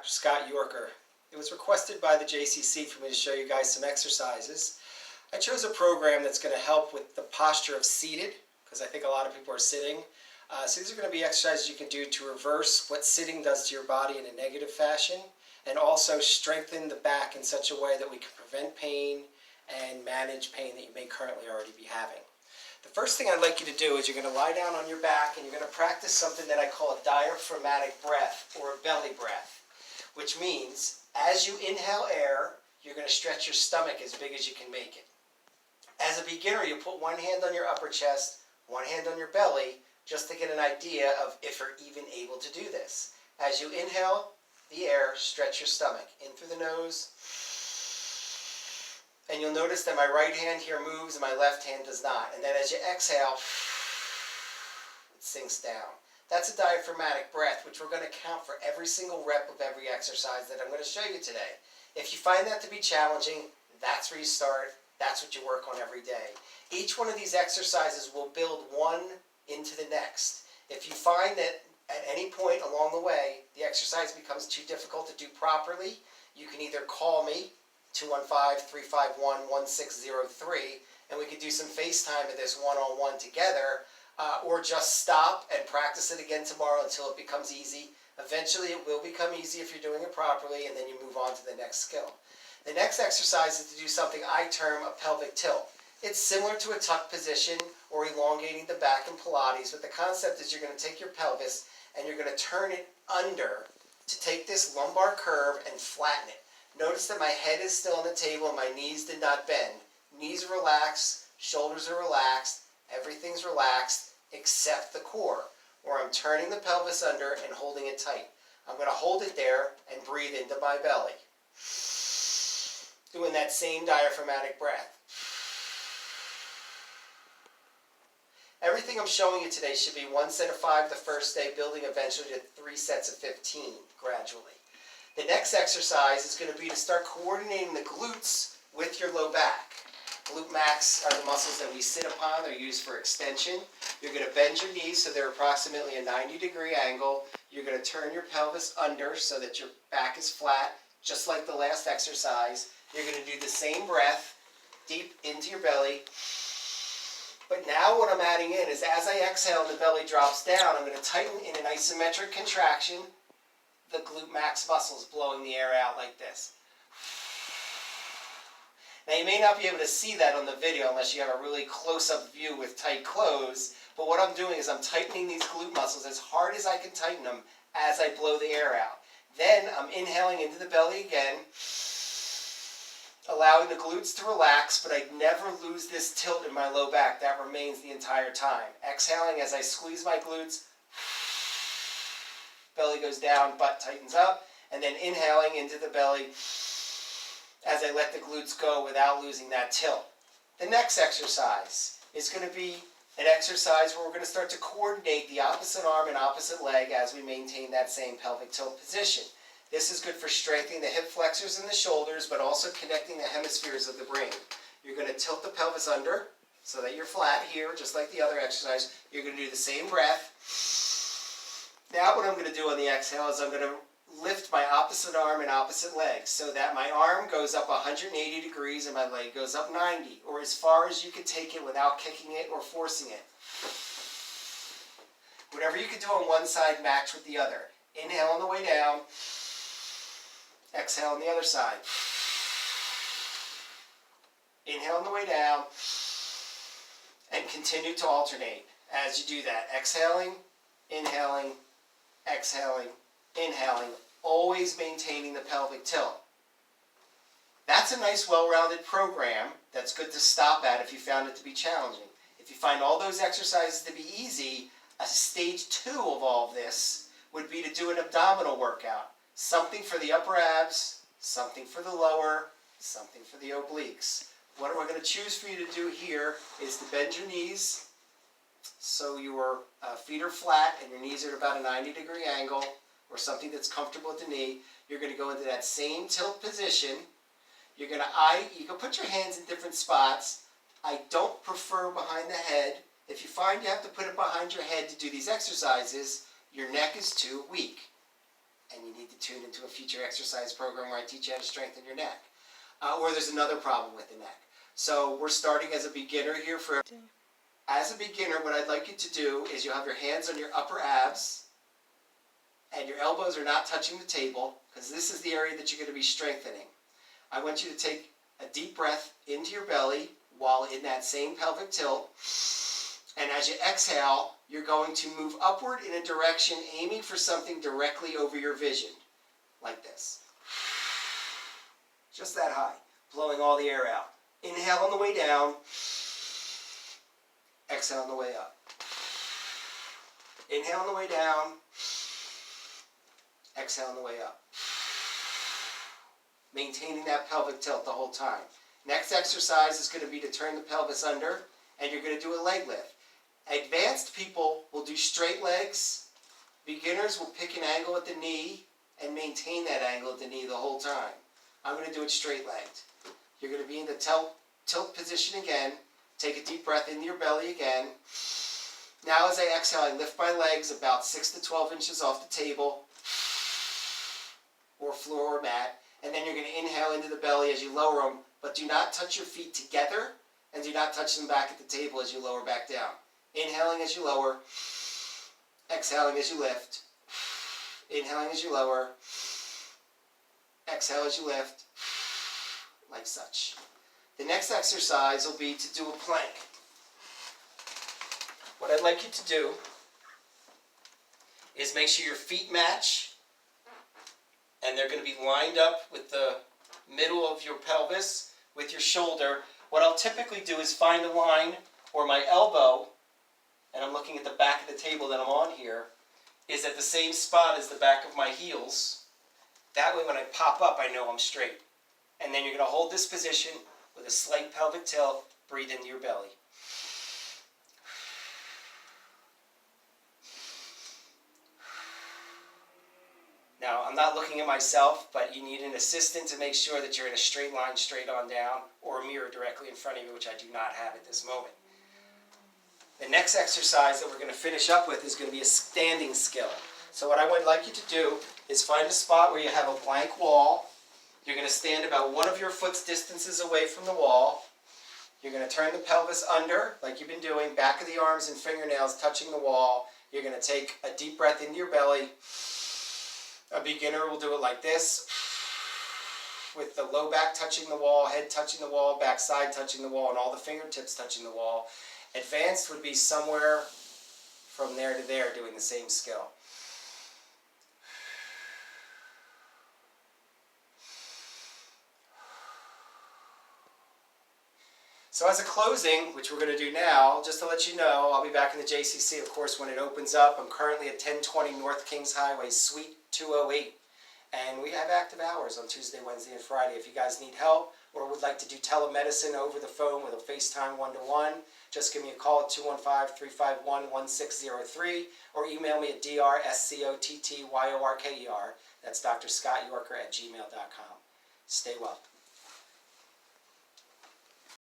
Dr. Scott Yorker. It was requested by the JCC for me to show you guys some exercises. I chose a program that's going to help with the posture of seated, because I think a lot of people are sitting. So these are going to be exercises you can do to reverse what sitting does to your body in a negative fashion, and also strengthen the back in such a way that we can prevent pain and manage pain that you may currently already be having. The first thing I'd like you to do is you're going to lie down on your back and you're going to practice something that I call a diaphragmatic breath, or a belly breath, which means as you inhale air, you're going to stretch your stomach as big as you can make it. As a beginner, you put one hand on your upper chest, one hand on your belly, just to get an idea of if you're even able to do this. As you inhale the air, stretch your stomach in through the nose, and you'll notice that my right hand here moves and my left hand does not. And then as you exhale, it sinks down. That's a diaphragmatic breath, which we're going to count for every single rep of every exercise that I'm going to show you today. If you find that to be challenging, that's where you start. That's what you work on every day. Each one of these exercises will build one into the next. If you find that at any point along the way the exercise becomes too difficult to do properly, you can either call me, 215-351-1603, and we could do some FaceTime of this one-on-one together, or just stop and practice it again tomorrow until it becomes easy. Eventually it will become easy if you're doing it properly, and then you move on to the next skill. The next exercise is to do something I term a pelvic tilt. It's similar to a tuck position or elongating the back in Pilates, but the concept is you're going to take your pelvis and you're going to turn it under to take this lumbar curve and flatten it. Notice that my head is still on the table and my knees did not bend. Knees are relaxed, shoulders are relaxed, everything's relaxed except the core, where I'm turning the pelvis under and holding it tight. I'm going to hold it there and breathe into my belly, doing that same diaphragmatic breath. Everything I'm showing you today should be 1 set of 5 the first day, building eventually to 3 sets of 15 gradually. The next exercise is going to be to start coordinating the glutes with your low back. Glute max are the muscles that we sit upon. They're used for extension. You're going to bend your knees so they're approximately a 90-degree angle. You're going to turn your pelvis under so that your back is flat, just like the last exercise. You're going to do the same breath deep into your belly. But now what I'm adding in is as I exhale and the belly drops down, I'm going to tighten in an isometric contraction the glute max muscles, blowing the air out like this. Now you may not be able to see that on the video unless you have a really close-up view with tight clothes, but what I'm doing is I'm tightening these glute muscles as hard as I can tighten them as I blow the air out. Then I'm inhaling into the belly again, allowing the glutes to relax, but I never lose this tilt in my low back. That remains the entire time. Exhaling as I squeeze my glutes, belly goes down, butt tightens up, and then inhaling into the belly as I let the glutes go without losing that tilt. The next exercise is going to be an exercise where we're going to start to coordinate the opposite arm and opposite leg as we maintain that same pelvic tilt position. This is good for strengthening the hip flexors and the shoulders, but also connecting the hemispheres of the brain. You're going to tilt the pelvis under so that you're flat here, just like the other exercise. You're going to do the same breath. Now what I'm going to do on the exhale is I'm going to lift my opposite arm and opposite leg so that my arm goes up 180 degrees and my leg goes up 90, or as far as you can take it without kicking it or forcing it. Whatever you can do on one side, match with the other. Inhale on the way down. Exhale on the other side. Inhale on the way down. And continue to alternate as you do that. Exhaling, inhaling, exhaling, inhaling, always maintaining the pelvic tilt. That's a nice, well-rounded program that's good to stop at if you found it to be challenging. If you find all those exercises to be easy, a stage 2 of all of this would be to do an abdominal workout. Something for the upper abs, something for the lower, something for the obliques. What we're going to choose for you to do here is to bend your knees so your feet are flat and your knees are at about a 90-degree angle, or something that's comfortable at the knee. You're going to go into that same tilt position. You can put your hands in different spots. I don't prefer behind the head. If you find you have to put it behind your head to do these exercises, your neck is too weak. and you need to tune into a future exercise program where I teach you how to strengthen your neck. Or there's another problem with the neck. So we're starting as a beginner here. As a beginner, what I'd like you to do is you'll have your hands on your upper abs, and your elbows are not touching the table, because this is the area that you're going to be strengthening. I want you to take a deep breath into your belly while in that same pelvic tilt. And as you exhale, you're going to move upward in a direction aiming for something directly over your vision, like this. Just that high, blowing all the air out. Inhale on the way down, exhale on the way up. Inhale on the way down, exhale on the way up. Maintaining that pelvic tilt the whole time. Next exercise is going to be to turn the pelvis under, and you're going to do a leg lift. Advanced people will do straight legs. Beginners will pick an angle at the knee and maintain that angle at the knee the whole time. I'm going to do it straight legged. You're going to be in the tilt position again. Take a deep breath into your belly again. Now as I exhale, I lift my legs about 6 to 12 inches off the table or floor or mat. And then you're going to inhale into the belly as you lower them, but do not touch your feet together and do not touch them back at the table as you lower back down. Inhaling as you lower, exhaling as you lift, inhaling as you lower, exhale as you lift, like such. The next exercise will be to do a plank. What I'd like you to do is make sure your feet match, and they're going to be lined up with the middle of your pelvis with your shoulder. What I'll typically do is find a line or my elbow, and I'm looking at the back of the table that I'm on here, is at the same spot as the back of my heels. That way when I pop up, I know I'm straight. And then you're going to hold this position with a slight pelvic tilt. Breathe into your belly. Now, I'm not looking at myself, but you need an assistant to make sure that you're in a straight line, straight on down, or a mirror directly in front of you, which I do not have at this moment. The next exercise that we're going to finish up with is going to be a standing skill. So what I would like you to do is find a spot where you have a blank wall. You're going to stand about one of your foot's distances away from the wall. You're going to turn the pelvis under, like you've been doing, back of the arms and fingernails touching the wall. You're going to take a deep breath into your belly. A beginner will do it like this, with the low back touching the wall, head touching the wall, back side touching the wall, and all the fingertips touching the wall. Advanced would be somewhere from there to there doing the same skill. So as a closing, which we're going to do now, just to let you know, I'll be back in the JCC, of course, when it opens up. I'm currently at 1020 North Kings Highway, Suite 208. And we have active hours on Tuesday, Wednesday, and Friday. If you guys need help or would like to do telemedicine over the phone with a FaceTime one-to-one, just give me a call at 215-351-1603 or email me at drscottyorker, that's drscottyorker@gmail.com. Stay well.